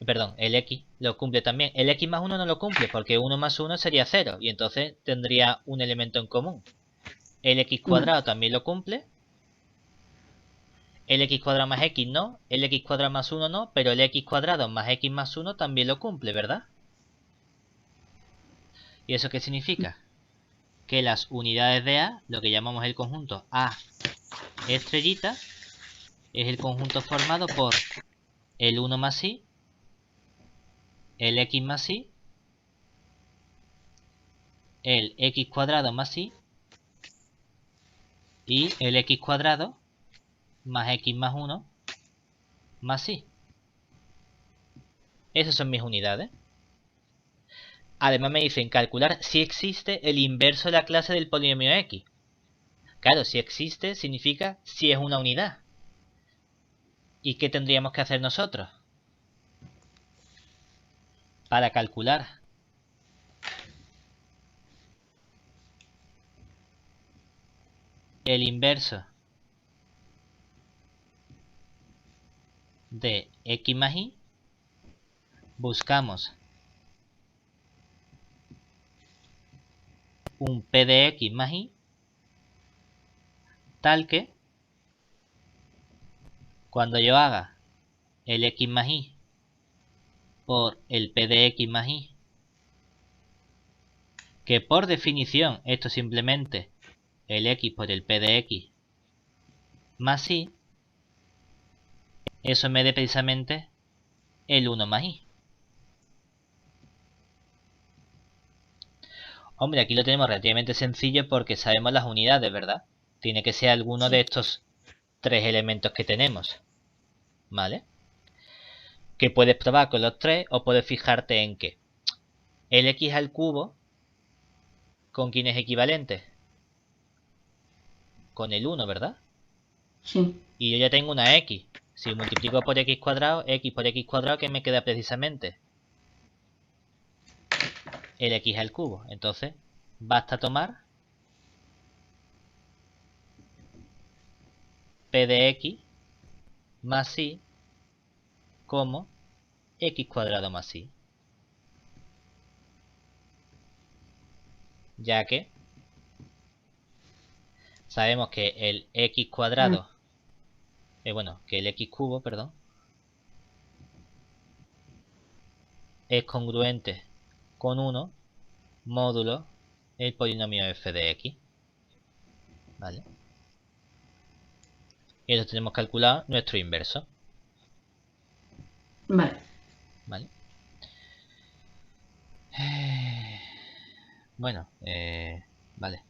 [SPEAKER 1] Perdón, el x lo cumple también. El x más 1 no lo cumple porque 1 más 1 sería 0 y entonces tendría un elemento en común. El x
[SPEAKER 2] Vale.
[SPEAKER 1] cuadrado también lo cumple. El x cuadrado más x no. El x cuadrado más 1 no. Pero el x cuadrado más x más 1 también lo cumple, ¿verdad? ¿Y eso qué significa? Que las unidades de A, lo que llamamos el conjunto A estrellita, es el conjunto formado por el 1 más i, el x más i, el x cuadrado más i y el x cuadrado más x más 1 más i. Esas son mis unidades. Además me dicen calcular si existe el inverso de la clase del polinomio x. Claro, si existe significa si es una unidad. ¿Y qué tendríamos que hacer nosotros? Para calcular el inverso de x más y, buscamos un p de x más y tal que cuando yo haga el x más y por el p de x más y, que por definición esto simplemente el x por el p de x más y, eso me dé precisamente el 1 más y. Hombre, aquí lo tenemos relativamente sencillo porque sabemos las unidades, ¿verdad? Tiene que ser alguno de estos tres elementos que tenemos, ¿vale? Que puedes probar con los tres o puedes fijarte en que el x al cubo, ¿con quién es equivalente? Con el 1, ¿verdad?
[SPEAKER 2] Sí.
[SPEAKER 1] Y yo ya tengo una x. Si multiplico por x cuadrado, ¿qué me queda precisamente? El x al cubo. Entonces, basta tomar p de x más y como x cuadrado más y. Ya que sabemos que el x cuadrado, que el x cubo, perdón, es congruente con 1 módulo el polinomio f de x. ¿Vale? Y entonces tenemos calculado nuestro inverso.
[SPEAKER 2] Vale.
[SPEAKER 1] ¿Vale? Bueno, vale.